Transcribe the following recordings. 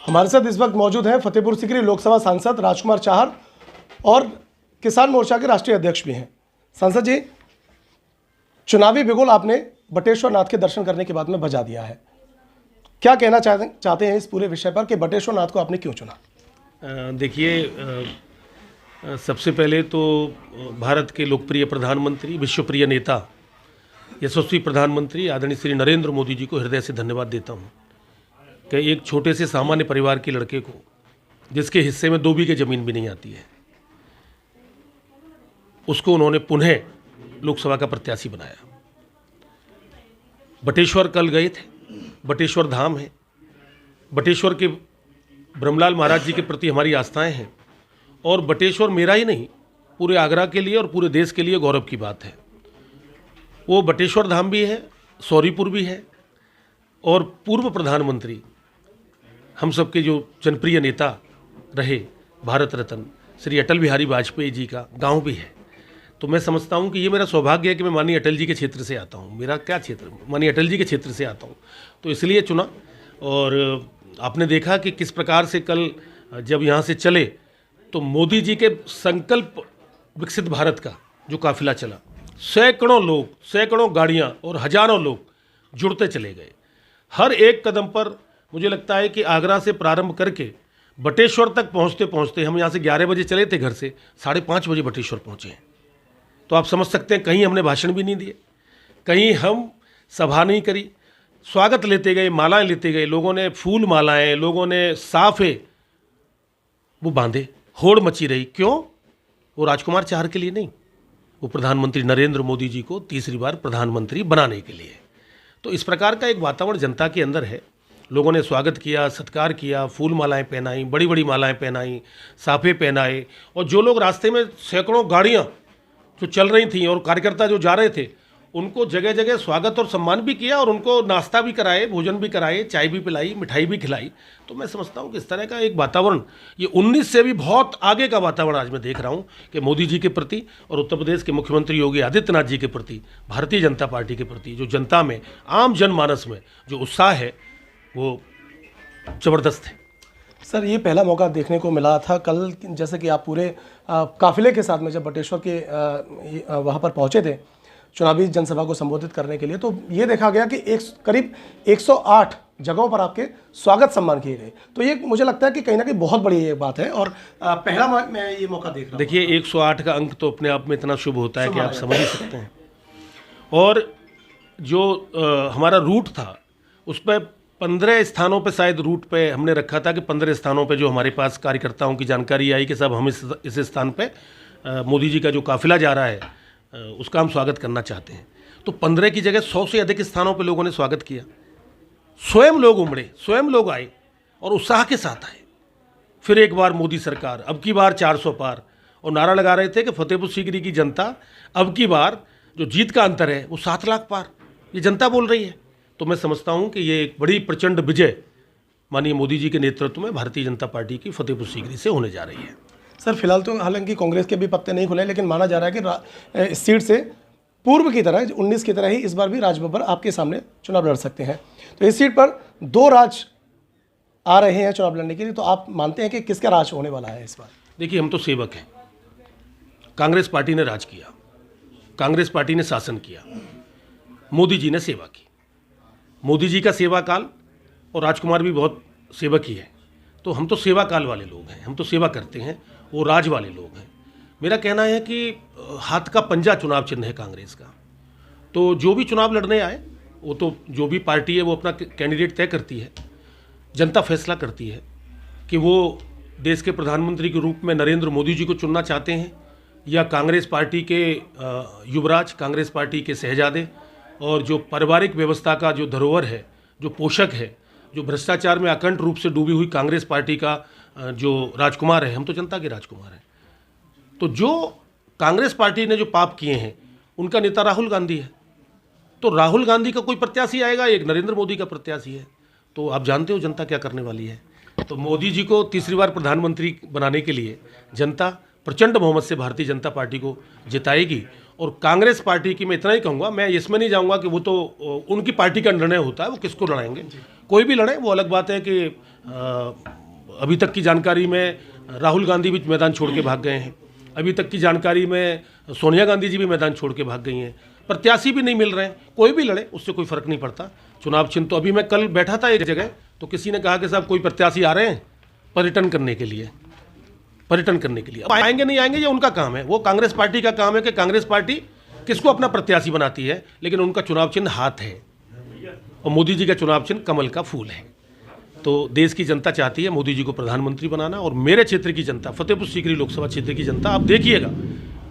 हमारे साथ इस वक्त मौजूद हैं फतेहपुर सीकरी लोकसभा सांसद राजकुमार चाहर और किसान मोर्चा के राष्ट्रीय अध्यक्ष भी हैं। सांसद जी, चुनावी बिगुल आपने बटेश्वर नाथ के दर्शन करने के बाद में बजा दिया है, क्या कहना चाहते हैं इस पूरे विषय पर कि बटेश्वर नाथ को आपने क्यों चुना? देखिए, सबसे पहले तो भारत के लोकप्रिय प्रधानमंत्री, विश्वप्रिय नेता, यशस्वी प्रधानमंत्री आदरणीय श्री नरेंद्र मोदी जी को हृदय से धन्यवाद देता हूँ कि एक छोटे से सामान्य परिवार के लड़के को, जिसके हिस्से में 2 बीघे ज़मीन भी नहीं आती है, उसको उन्होंने पुनः लोकसभा का प्रत्याशी बनाया। बटेश्वर कल गए थे, बटेश्वर धाम है, बटेश्वर के ब्रह्मलाल महाराज जी के प्रति हमारी आस्थाएं हैं और बटेश्वर मेरा ही नहीं, पूरे आगरा के लिए और पूरे देश के लिए गौरव की बात है। वो बटेश्वर धाम भी है, सौरीपुर भी है और पूर्व प्रधानमंत्री, हम सबके जो जनप्रिय नेता रहे, भारत रत्न श्री अटल बिहारी वाजपेयी जी का गांव भी है। तो मैं समझता हूं कि ये मेरा सौभाग्य है कि मैं माननीय अटल जी के क्षेत्र से आता हूं। मेरा क्या क्षेत्र, माननीय अटल जी के क्षेत्र से आता हूं, तो इसलिए चुना। और आपने देखा कि किस प्रकार से कल जब यहाँ से चले तो मोदी जी के संकल्प विकसित भारत का जो काफिला चला, सैकड़ों लोग, सैकड़ों गाड़ियाँ और हजारों लोग जुड़ते चले गए। हर एक कदम पर मुझे लगता है कि आगरा से प्रारंभ करके बटेश्वर तक पहुँचते पहुँचते, हम यहाँ से 11 बजे चले थे घर से, 5:30 बजे बटेश्वर पहुँचे हैं। तो आप समझ सकते हैं, कहीं हमने भाषण भी नहीं दिए, कहीं हम सभा नहीं करी, स्वागत लेते गए, मालाएं लेते गए, लोगों ने फूल मालाएं, लोगों ने साफे वो बांधे, होड़ मची रही। क्यों? वो राजकुमार चाहर के लिए नहीं, वो प्रधानमंत्री नरेंद्र मोदी जी को तीसरी बार प्रधानमंत्री बनाने के लिए। तो इस प्रकार का एक वातावरण जनता के अंदर है। लोगों ने स्वागत किया, सत्कार किया, फूल मालाएं पहनाई, बड़ी बड़ी मालाएं पहनाई, साफे पहनाए, और जो लोग रास्ते में सैकड़ों गाड़ियाँ जो चल रही थी और कार्यकर्ता जो जा रहे थे, उनको जगह जगह स्वागत और सम्मान भी किया और उनको नाश्ता भी कराए, भोजन भी कराए, चाय भी पिलाई, मिठाई भी खिलाई। तो मैं समझता हूँ कि इस तरह का एक वातावरण, ये 19 से भी बहुत आगे का वातावरण आज मैं देख रहा हूँ कि मोदी जी के प्रति और उत्तर प्रदेश के मुख्यमंत्री योगी आदित्यनाथ जी के प्रति, भारतीय जनता पार्टी के प्रति जो जनता में, आम जनमानस में जो उत्साह है, वो ज़बरदस्त है। सर, ये पहला मौका देखने को मिला था कल, जैसे कि आप पूरे काफिले के साथ में जब बटेश्वर के वहाँ पर पहुँचे थे चुनावी जनसभा को संबोधित करने के लिए, तो ये देखा गया कि करीब 108 जगहों पर आपके स्वागत सम्मान किए गए। तो ये मुझे लगता है कि कहीं ना कहीं बहुत बड़ी ये बात है और पहला मैं ये मौका देख रहा हूँ। देखिए, 108 का अंक तो अपने आप में इतना शुभ होता है कि आप समझ ही सकते हैं। और जो हमारा रूट था, उस पर 15 स्थानों पे शायद रूट पे हमने रखा था कि 15 स्थानों पे जो हमारे पास कार्यकर्ताओं की जानकारी आई कि सब हम इस स्थान पे मोदी जी का जो काफिला जा रहा है उसका हम स्वागत करना चाहते हैं। तो 15 की जगह 100 से अधिक स्थानों पे लोगों ने स्वागत किया। स्वयं लोग उमड़े, स्वयं लोग आए और उत्साह के साथ आए। फिर एक बार मोदी सरकार, अब की बार 400 पार, और नारा लगा रहे थे कि फतेहपुर सीकरी की जनता, अब की बार जो जीत का अंतर है वो 7 लाख पार, ये जनता बोल रही है। तो मैं समझता हूँ कि ये एक बड़ी प्रचंड विजय माननीय मोदी जी के नेतृत्व में भारतीय जनता पार्टी की फतेहपुर सीकरी से होने जा रही है। सर, फिलहाल तो हालांकि कांग्रेस के भी पत्ते नहीं खुले, लेकिन माना जा रहा है कि इस सीट से पूर्व की तरह 19 की तरह ही इस बार भी राज बब्बर आपके सामने चुनाव लड़ सकते हैं। तो इस सीट पर 2 राज आ रहे हैं चुनाव लड़ने के लिए, तो आप मानते हैं कि किसका राज होने वाला है इस बार? देखिए, हम तो सेवक हैं। कांग्रेस पार्टी ने राज किया, कांग्रेस पार्टी ने शासन किया, मोदी जी ने सेवा की। मोदी जी का सेवा काल, और राजकुमार भी बहुत सेवक ही है, तो हम तो सेवा काल वाले लोग हैं, हम तो सेवा करते हैं, वो राज वाले लोग हैं। मेरा कहना है कि हाथ का पंजा चुनाव चिन्ह है कांग्रेस का। तो जो भी चुनाव लड़ने आए, वो तो जो भी पार्टी है वो अपना कैंडिडेट तय करती है, जनता फैसला करती है कि वो देश के प्रधानमंत्री के रूप में नरेंद्र मोदी जी को चुनना चाहते हैं या कांग्रेस पार्टी के युवराज, कांग्रेस पार्टी के शहजादे, और जो पारिवारिक व्यवस्था का जो धरोहर है, जो पोषक है, जो भ्रष्टाचार में अखंड रूप से डूबी हुई कांग्रेस पार्टी का जो राजकुमार है। हम तो जनता के राजकुमार हैं। तो जो कांग्रेस पार्टी ने जो पाप किए हैं, उनका नेता राहुल गांधी है। तो राहुल गांधी का कोई प्रत्याशी आएगा, एक नरेंद्र मोदी का प्रत्याशी है। तो आप जानते हो जनता क्या करने वाली है। तो मोदी जी को तीसरी बार प्रधानमंत्री बनाने के लिए जनता प्रचंड बहुमत से भारतीय जनता पार्टी को जिताएगी। और कांग्रेस पार्टी की मैं इतना ही कहूँगा, मैं इसमें नहीं जाऊँगा कि वो तो उनकी पार्टी का निर्णय होता है, वो किसको लड़ाएंगे, कोई भी लड़े, वो अलग बात है कि अभी तक की जानकारी में राहुल गांधी भी मैदान छोड़ के भाग गए हैं। अभी तक की जानकारी में सोनिया गांधी जी भी मैदान छोड़ के भाग गई हैं। प्रत्याशी भी नहीं मिल रहे हैं। कोई भी लड़े उससे कोई फ़र्क नहीं पड़ता। चुनाव चिन्ह तो अभी मैं कल बैठा था एक जगह, तो किसी ने कहा कि साहब कोई प्रत्याशी आ रहे हैं पर्यटन करने के लिए, पर्यटन करने के लिए। अब आएंगे नहीं आएंगे ये उनका काम है, वो कांग्रेस पार्टी का काम है कि कांग्रेस पार्टी किसको अपना प्रत्याशी बनाती है, लेकिन उनका चुनाव चिन्ह हाथ है और मोदी जी का चुनाव चिन्ह कमल का फूल है। तो देश की जनता चाहती है मोदी जी को प्रधानमंत्री बनाना, और मेरे क्षेत्र की जनता, फतेहपुर सीकरी लोकसभा क्षेत्र की जनता, आप देखिएगा,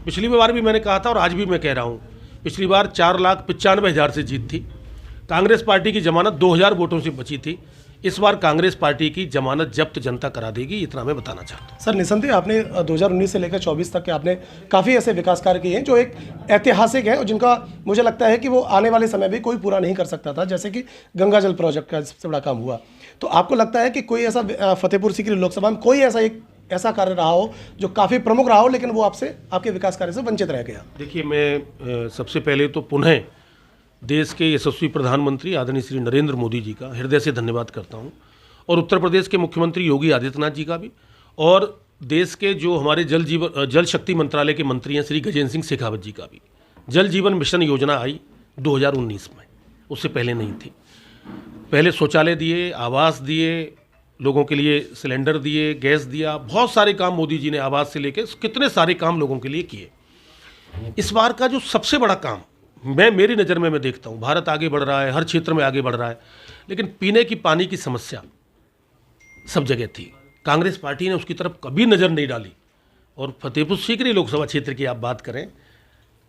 पिछली बार भी मैंने कहा था और आज भी मैं कह रहा हूँ, पिछली बार 4,95,000 से जीत थी। कांग्रेस पार्टी की जमानत 2,000 वोटों से बची थी। इस बार कांग्रेस पार्टी की जमानत जब्त जनता करा देगी, इतना मैं बताना चाहता हूँ। सर निसंदेह आपने 2019 से लेकर 24 तक के आपने काफ़ी ऐसे विकास कार्य किए हैं जो एक ऐतिहासिक है और जिनका मुझे लगता है कि वो आने वाले समय भी कोई पूरा नहीं कर सकता था, जैसे कि गंगा जल प्रोजेक्ट का सबसे बड़ा काम हुआ। तो आपको लगता है कि कोई ऐसा फतेहपुर सीकरी लोकसभा में कोई ऐसा कार्य रहा हो जो काफ़ी प्रमुख रहा हो, लेकिन वो आपके विकास कार्य से वंचित रह गया? देखिए, मैं सबसे पहले तो पुनः देश के यशस्वी प्रधानमंत्री आदरणीय श्री नरेंद्र मोदी जी का हृदय से धन्यवाद करता हूं, और उत्तर प्रदेश के मुख्यमंत्री योगी आदित्यनाथ जी का भी, और देश के जो हमारे जल शक्ति मंत्रालय के मंत्री हैं श्री गजेंद्र सिंह शेखावत जी का भी। जल जीवन मिशन योजना आई 2019 में, उससे पहले नहीं थी। पहले शौचालय दिए, आवास दिए, लोगों के लिए सिलेंडर दिए, गैस दिया, बहुत सारे काम मोदी जी ने आवास से लेकर कितने सारे काम लोगों के लिए किए। इस बार का जो सबसे बड़ा काम मेरी नज़र में मैं देखता हूँ, भारत आगे बढ़ रहा है, हर क्षेत्र में आगे बढ़ रहा है, लेकिन पीने की पानी की समस्या सब जगह थी। कांग्रेस पार्टी ने उसकी तरफ कभी नज़र नहीं डाली। और फतेहपुर सीकरी लोकसभा क्षेत्र की आप बात करें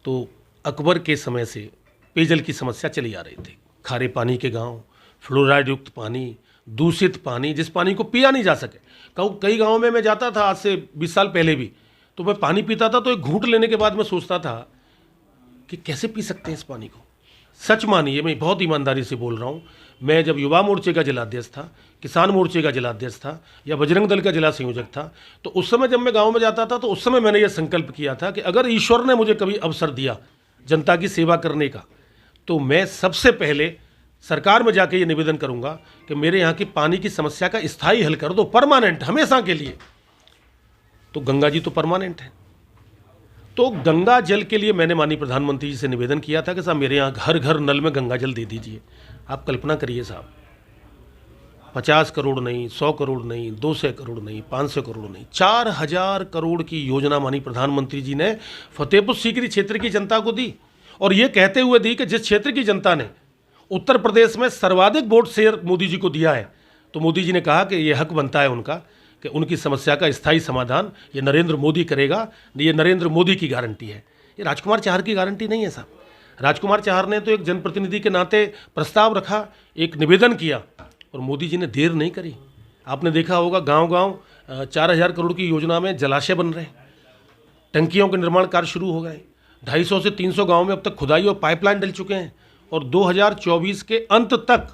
तो अकबर के समय से पेयजल की समस्या चली आ रही थी। खारे पानी के गांव, फ्लोराइड युक्त पानी, दूषित पानी, जिस पानी को पिया नहीं जा सके। कई गाँव में मैं जाता था आज से 20 साल पहले भी, तो मैं पानी पीता था तो एक घूंट लेने के बाद मैं सोचता था कि कैसे पी सकते हैं इस पानी को। सच मानिए, मैं बहुत ईमानदारी से बोल रहा हूँ, मैं जब युवा मोर्चे का जिलाध्यक्ष था, किसान मोर्चे का जिलाध्यक्ष था, या बजरंग दल का जिला संयोजक था, तो उस समय जब मैं गांव में जाता था तो उस समय मैंने यह संकल्प किया था कि अगर ईश्वर ने मुझे कभी अवसर दिया जनता की सेवा करने का, तो मैं सबसे पहले सरकार में जाके ये निवेदन करूंगा कि मेरे यहाँ की पानी की समस्या का स्थायी हल कर दो, परमानेंट, हमेशा के लिए। तो गंगा जी तो परमानेंट है, तो गंगा जल के लिए मैंने माननीय प्रधानमंत्री जी से निवेदन किया था कि साहब मेरे यहाँ घर घर नल में गंगा जल दे दीजिए। आप कल्पना करिए साहब, 50 करोड़ नहीं, 100 करोड़ नहीं, 200 करोड़ नहीं, 500 करोड़ नहीं, 4,000 करोड़ की योजना माननीय प्रधानमंत्री जी ने फतेहपुर सीकरी क्षेत्र की जनता को दी, और ये कहते हुए दी कि जिस क्षेत्र की जनता ने उत्तर प्रदेश में सर्वाधिक वोट शेयर मोदी जी को दिया है, तो मोदी जी ने कहा कि ये हक बनता है उनका कि उनकी समस्या का स्थायी समाधान ये नरेंद्र मोदी करेगा। ये नरेंद्र मोदी की गारंटी है, ये राजकुमार चाहर की गारंटी नहीं है साहब। राजकुमार चाहर ने तो एक जनप्रतिनिधि के नाते प्रस्ताव रखा, एक निवेदन किया, और मोदी जी ने देर नहीं करी। आपने देखा होगा गांव-गांव 4,000 करोड़ की योजना में जलाशय बन रहे हैं, टंकियों के निर्माण कार्य शुरू हो गए, 250 से 300 गाँव में अब तक खुदाई और पाइपलाइन डल चुके हैं, और 2024 के अंत तक,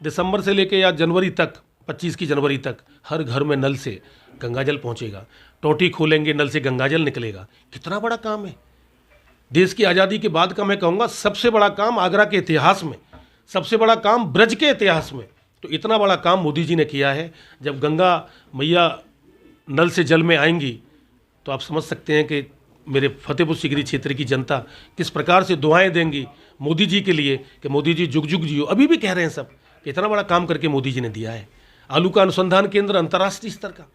दिसंबर से लेकर या जनवरी तक, 25 की जनवरी तक हर घर में नल से गंगा जल पहुंचेगा। टोटी खोलेंगे, नल से गंगा जल निकलेगा। कितना बड़ा काम है। देश की आज़ादी के बाद का मैं कहूँगा सबसे बड़ा काम आगरा के इतिहास में, सबसे बड़ा काम ब्रज के इतिहास में। तो इतना बड़ा काम मोदी जी ने किया है। जब गंगा मैया नल से जल में आएंगी तो आप समझ सकते हैं कि मेरे फतेहपुर सीकरी क्षेत्र की जनता किस प्रकार से दुआएं देंगी मोदी जी के लिए कि मोदी जी जुग जुग जियो। अभी भी कह रहे हैं सब, इतना बड़ा काम करके मोदी जी ने दिया है। आलू का अनुसंधान केंद्र अंतर्राष्ट्रीय स्तर का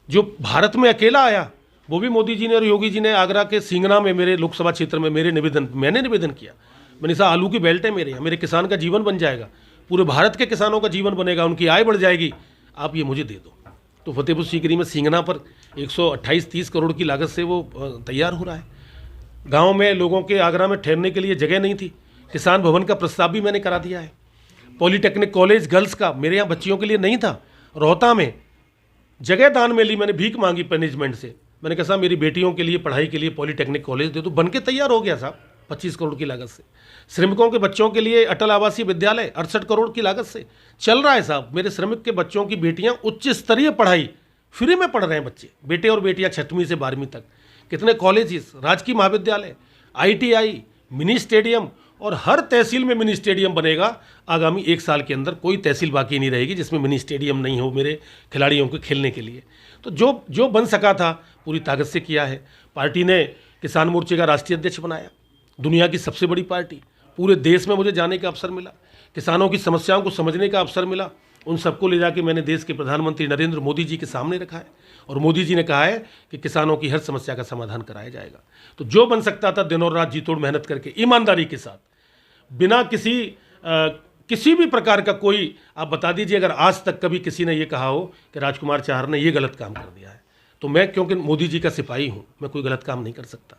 जो भारत में अकेला आया, वो भी मोदी जी ने और योगी जी ने आगरा के सिंगना में, मेरे लोकसभा क्षेत्र में मैंने निवेदन किया। मैंने कहा आलू की बेल्ट है मेरे यहाँ, मेरे किसान का जीवन बन जाएगा, पूरे भारत के किसानों का जीवन बनेगा, उनकी आय बढ़ जाएगी, आप ये मुझे दे दो। तो फतेहपुर सीकरी में सिंगना पर 128-30 करोड़ की लागत से वो तैयार हो रहा है। गाँव में लोगों के आगरा में ठहरने के लिए जगह नहीं थी, किसान भवन का प्रस्ताव भी मैंने करा दिया है। पॉलीटेक्निक कॉलेज गर्ल्स का मेरे यहाँ बच्चियों के लिए नहीं था, रोहता में जगह दान में ली, मैंने भीख मांगी मैनेजमेंट से। मैंने कहा साहब मेरी बेटियों के लिए पढ़ाई के लिए पॉलीटेक्निक कॉलेज दे दो, बन के तैयार हो गया साहब 25 करोड़ की लागत से। श्रमिकों के बच्चों के लिए अटल आवासीय विद्यालय 68 करोड़ की लागत से चल रहा है साहब। मेरे श्रमिक के बच्चों की बेटियां उच्च स्तरीय पढ़ाई फ्री में पढ़ रहे हैं बच्चे, बेटे और बेटियां 6वीं से 12वीं तक। कितने कॉलेजेस, राजकीय महाविद्यालय, ITI, मिनी स्टेडियम और हर तहसील में मिनी स्टेडियम बनेगा। आगामी 1 साल के अंदर कोई तहसील बाकी नहीं रहेगी जिसमें मिनी स्टेडियम नहीं हो मेरे खिलाड़ियों के खेलने के लिए। तो जो बन सका था पूरी ताकत से किया है। पार्टी ने किसान मोर्चे का राष्ट्रीय अध्यक्ष बनाया, दुनिया की सबसे बड़ी पार्टी। पूरे देश में मुझे जाने का अवसर मिला, किसानों की समस्याओं को समझने का अवसर मिला। उन सबको ले जाके मैंने देश के प्रधानमंत्री नरेंद्र मोदी जी के सामने रखा है और मोदी जी ने कहा है कि किसानों की हर समस्या का समाधान कराया जाएगा। तो जो बन सकता था दिन और रात जी तोड़ मेहनत करके ईमानदारी के साथ, बिना किसी भी प्रकार का कोई, आप बता दीजिए अगर आज तक कभी किसी ने ये कहा हो कि राजकुमार चाहर ने ये गलत काम कर दिया है, तो मैं क्योंकि मोदी जी का सिपाही हूँ, मैं कोई गलत काम नहीं कर सकता,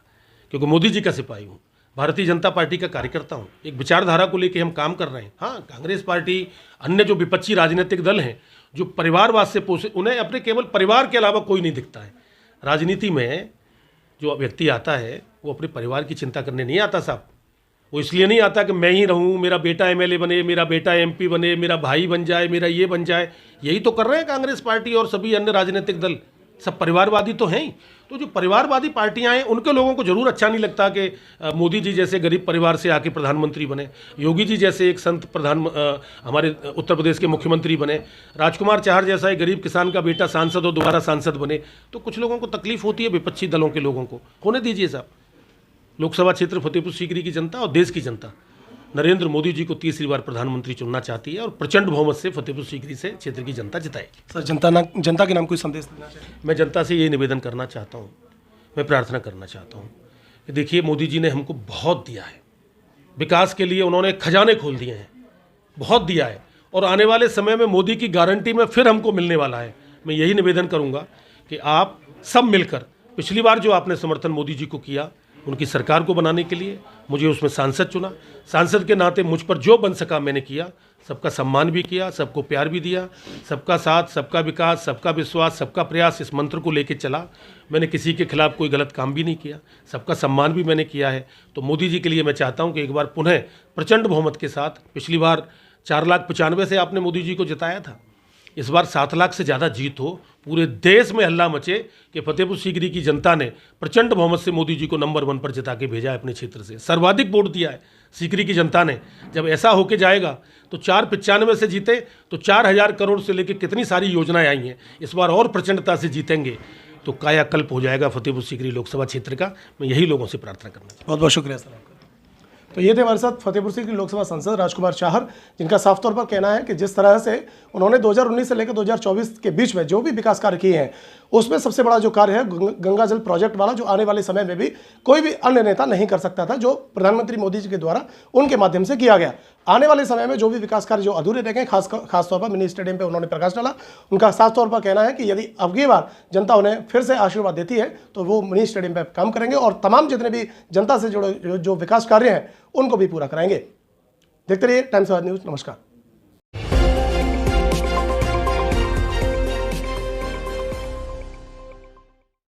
क्योंकि मोदी जी का सिपाही हूँ, भारतीय जनता पार्टी का कार्यकर्ता हूँ। एक विचारधारा को लेकर हम काम कर रहे हैं। हाँ, कांग्रेस पार्टी, अन्य जो विपक्षी राजनीतिक दल हैं जो परिवारवाद से पोषित, उन्हें अपने केवल परिवार के अलावा कोई नहीं दिखता है। राजनीति में जो व्यक्ति आता है वो अपने परिवार की चिंता करने नहीं आता साहब। वो इसलिए नहीं आता कि मैं ही रहूं, मेरा बेटा एमएलए बने, मेरा बेटा एमपी बने, मेरा भाई बन जाए, मेरा ये बन जाए। यही तो कर रहे हैं कांग्रेस पार्टी और सभी अन्य राजनीतिक दल, सब परिवारवादी तो हैं ही। तो जो परिवारवादी पार्टियां हैं उनके लोगों को जरूर अच्छा नहीं लगता कि मोदी जी जैसे गरीब परिवार से आके प्रधानमंत्री बने, योगी जी जैसे एक संत हमारे उत्तर प्रदेश के मुख्यमंत्री बने, राजकुमार चाहर जैसा एक गरीब किसान का बेटा सांसद और दोबारा सांसद बने। तो कुछ लोगों को तकलीफ होती है, विपक्षी दलों के लोगों को। होने दीजिए साहब। लोकसभा क्षेत्र फतेहपुर सीकरी की जनता और देश की जनता नरेंद्र मोदी जी को तीसरी बार प्रधानमंत्री चुनना चाहती है और प्रचंड बहुमत से फतेहपुर सीकरी से क्षेत्र की जनता जिताएगी। सर, जनता के नाम कोई संदेश देना चाहिए? मैं जनता से ये निवेदन करना चाहता हूँ, मैं प्रार्थना करना चाहता हूँ कि देखिए, मोदी जी ने हमको बहुत दिया है, विकास के लिए उन्होंने खजाने खोल दिए हैं, बहुत दिया है, और आने वाले समय में मोदी की गारंटी में फिर हमको मिलने वाला है। मैं यही निवेदन करूँगा कि आप सब मिलकर, पिछली बार जो आपने समर्थन मोदी जी को किया उनकी सरकार को बनाने के लिए, मुझे उसमें सांसद चुना, सांसद के नाते मुझ पर जो बन सका मैंने किया, सबका सम्मान भी किया, सबको प्यार भी दिया, सबका साथ, सबका विकास, सबका विश्वास, सबका प्रयास, इस मंत्र को लेकर चला। मैंने किसी के खिलाफ कोई गलत काम भी नहीं किया, सबका सम्मान भी मैंने किया है। तो मोदी जी के लिए मैं चाहता हूं कि एक बार पुनः प्रचंड बहुमत के साथ, पिछली बार 4,95,000 से आपने मोदी जी को जिताया था, इस बार 7 लाख से ज़्यादा जीत हो, पूरे देश में हल्ला मचे कि फतेहपुर सीकरी की जनता ने प्रचंड बहुमत से मोदी जी को नंबर 1 पर जिता के भेजा है अपने क्षेत्र से, सर्वाधिक वोट दिया है सीकरी की जनता ने। जब ऐसा होके जाएगा तो 495 से जीते तो 4,000 करोड़ से लेकर कितनी सारी योजनाएं आई हैं, इस बार और प्रचंडता से जीतेंगे तो कायाकल्प हो जाएगा फतेहपुर सीकरी लोकसभा क्षेत्र का। मैं यही लोगों से प्रार्थना करना चाहता हूँ। बहुत बहुत शुक्रिया सर आपका। तो ये थे हमारे साथ फतेहपुर सीकरी लोकसभा सांसद राजकुमार चाहर, जिनका साफ तौर पर कहना है कि जिस तरह से उन्होंने 2019 से लेकर 2024 के बीच में जो भी विकास कार्य किए हैं, उसमें सबसे बड़ा जो कार्य है गंगा जल प्रोजेक्ट वाला, जो आने वाले समय में भी कोई भी अन्य नेता नहीं कर सकता था, जो प्रधानमंत्री मोदी जी के द्वारा उनके माध्यम से किया गया। आने वाले समय में जो भी विकास कार्य जो अधूरे रह गए, खासतौर पर मिनी स्टेडियम पर उन्होंने प्रकाश डाला। उनका साफ तौर पर कहना है कि यदि अगली बार जनता उन्हें फिर से आशीर्वाद देती है तो वो मिनी स्टेडियम पर काम करेंगे और तमाम जितने भी जनता से जुड़े जो विकास कार्य हैं उनको भी पूरा कराएंगे। देखते रहिए टाइम्स ऑफ न्यूज़। नमस्कार।